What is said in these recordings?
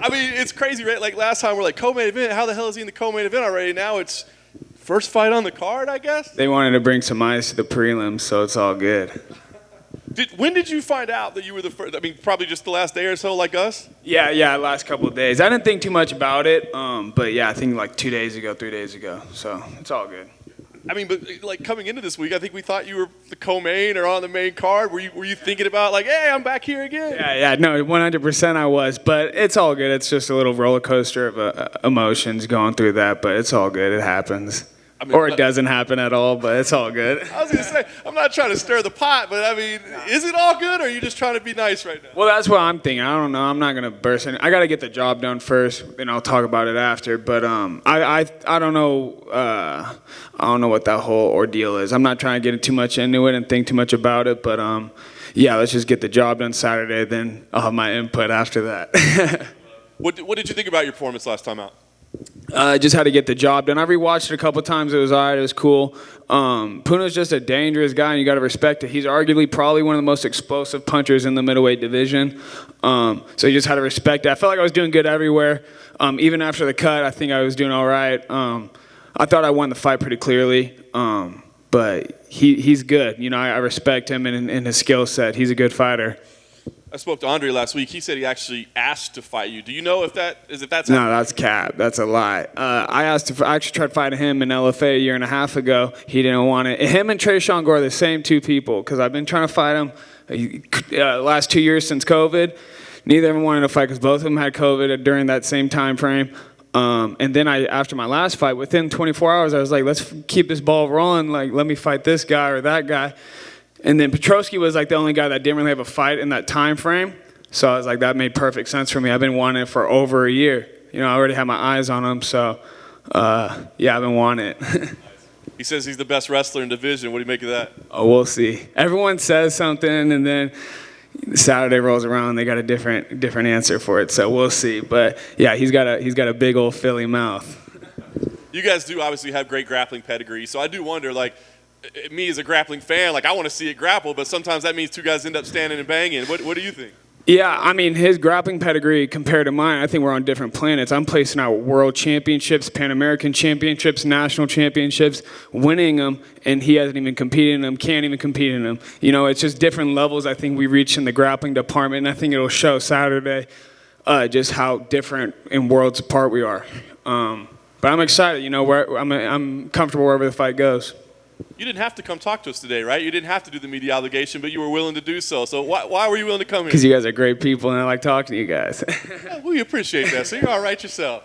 I mean, it's crazy, right? Like last time we're like, co-main event, how the hell is he in the co-main event already? Now it's first fight on the card, I guess? They wanted to bring some ice to the prelims, so it's all good. When did you find out that you were the first? I mean, probably just the last day or so, like us? Yeah, last couple of days. I didn't think too much about it, but yeah, I think like 2 days ago, 3 days ago. So it's all good. I mean, but like coming into this week, I think we thought you were the co-main or on the main card. Were you thinking about like, hey, I'm back here again? Yeah, no, 100% I was, but it's all good. It's just a little roller coaster of emotions going through that, but it's all good. It happens. I mean, or it doesn't happen at all, but it's all good. I was going to say, I'm not trying to stir the pot, but I mean, is it all good, or are you just trying to be nice right now? Well, that's what I'm thinking. I don't know. I'm not going to burst in. I got to get the job done first, and I'll talk about it after. But I don't know. I don't know what that whole ordeal is. I'm not trying to get too much into it and think too much about it. But yeah, let's just get the job done Saturday. Then I'll have my input after that. What did you think about your performance last time out? Just had to get the job done. I rewatched it a couple times. It was all right. It was cool. Puno's just a dangerous guy, and you got to respect it. He's arguably probably one of the most explosive punchers in the middleweight division. So you just had to respect it. I felt like I was doing good everywhere. Even after the cut, I think I was doing all right. I thought I won the fight pretty clearly. But he's good. You know, I respect him and his skill set. He's a good fighter. I spoke to Andre last week. He said he actually asked to fight you. Do you know if that's No, that's cap. That's a lie. I actually tried fighting him in LFA a year and a half ago. He didn't want it. Him and Tresean Gore are the same two people because I've been trying to fight him last 2 years since COVID. Neither of them wanted to fight because both of them had COVID during that same time frame. And then after my last fight, within 24 hours, I was like, let's keep this ball rolling. Like, let me fight this guy or that guy. And then Petrosky was like the only guy that didn't really have a fight in that time frame. So I was like, that made perfect sense for me. I've been wanting it for over a year. You know, I already had my eyes on him. So, yeah, I've been wanting it. He says he's the best wrestler in division. What do you make of that? Oh, we'll see. Everyone says something, and then Saturday rolls around, they got a different answer for it. So we'll see. But yeah, he's got a big old Philly mouth. You guys do obviously have great grappling pedigree. So I do wonder, like, me as a grappling fan, like I want to see it grapple, but sometimes that means two guys end up standing and banging. What do you think? Yeah, I mean, his grappling pedigree compared to mine, I think we're on different planets. I'm placing out world championships, Pan American championships, national championships, winning them, and he hasn't even competed in them, can't even compete in them. You know, it's just different levels I think we reach in the grappling department, and I think it'll show Saturday just how different in worlds apart we are. But I'm excited. You know, I'm comfortable wherever the fight goes. You didn't have to come talk to us today, right? You didn't have to do the media obligation, but you were willing to do so. So why were you willing to come here? Because you guys are great people, and I like talking to you guys. Well, we appreciate that. So you're all right yourself.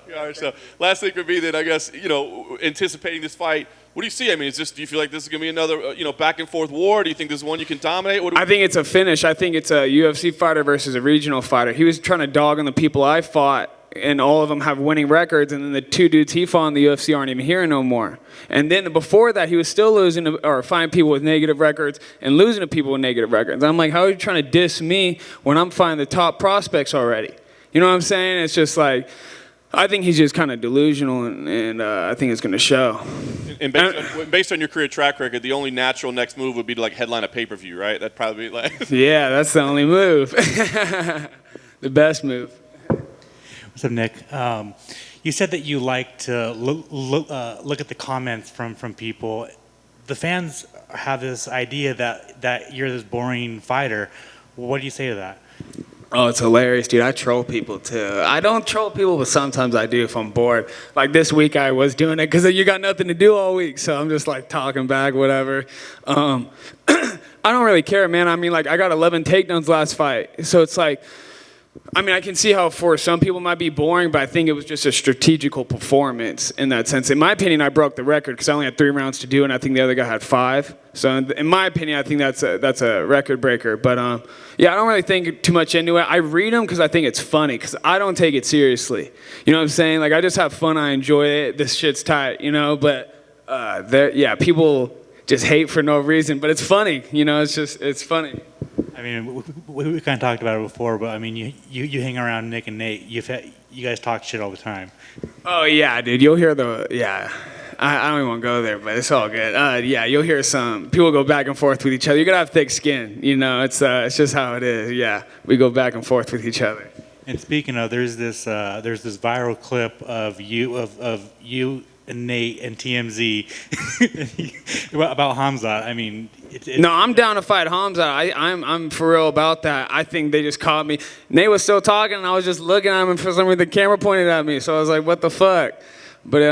Last thing would be that, I guess, you know, anticipating this fight, what do you see? I mean, do you feel like this is going to be another, back and forth war? Do you think this is one you can dominate? I think it's a finish. I think it's a UFC fighter versus a regional fighter. He was trying to dog on the people I fought, and all of them have winning records, and then the two dudes he fought in the UFC aren't even here no more. And then before that, he was still losing or fighting people with negative records and losing to people with negative records. I'm like, how are you trying to diss me when I'm fighting the top prospects already? You know what I'm saying? It's just like, I think he's just kind of delusional, and I think it's going to show. And based on your career track record, the only natural next move would be to like headline a pay-per-view, right? That'd probably be like... Yeah, that's the only move. The best move. What's up, Nick? You said that you like to look at the comments from people. The fans have this idea that you're this boring fighter. What do you say to that? Oh, it's hilarious, dude. I troll people, too. I don't troll people, but sometimes I do if I'm bored. Like this week I was doing it because you got nothing to do all week, so I'm just like talking back, whatever. I don't really care, man. I mean, like I got 11 takedowns last fight, so it's like, I mean, I can see how for some people it might be boring, but I think it was just a strategical performance in that sense. In my opinion, I broke the record because I only had 3 rounds to do, and I think the other guy had 5. So in my opinion, I think that's a record breaker. But yeah, I don't really think too much into it. I read them because I think it's funny because I don't take it seriously. You know what I'm saying? Like I just have fun. I enjoy it. This shit's tight, you know. But people just hate for no reason. But it's funny, you know. It's funny. I mean, we kind of talked about it before, but I mean, you hang around Nick and Nate. You guys talk shit all the time. Oh yeah, dude. You'll hear I don't even want to go there, but it's all good. Yeah, you'll hear some people go back and forth with each other. You're gonna have thick skin, you know. It's just how it is. Yeah, we go back and forth with each other. And speaking of, there's this viral clip of you and Nate and TMZ about Hamzat. I mean, No, I'm down to fight Hamza. I'm for real about that. I think they just caught me. Nate was still talking, and I was just looking at him, and for some reason the camera pointed at me. So I was like, what the fuck? But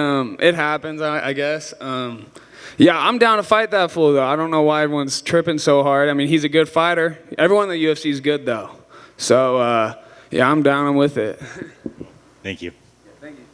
it happens, I guess. Yeah, I'm down to fight that fool, though. I don't know why everyone's tripping so hard. I mean, he's a good fighter. Everyone in the UFC is good, though. So, yeah, I'm down and with it. Thank you. Thank you.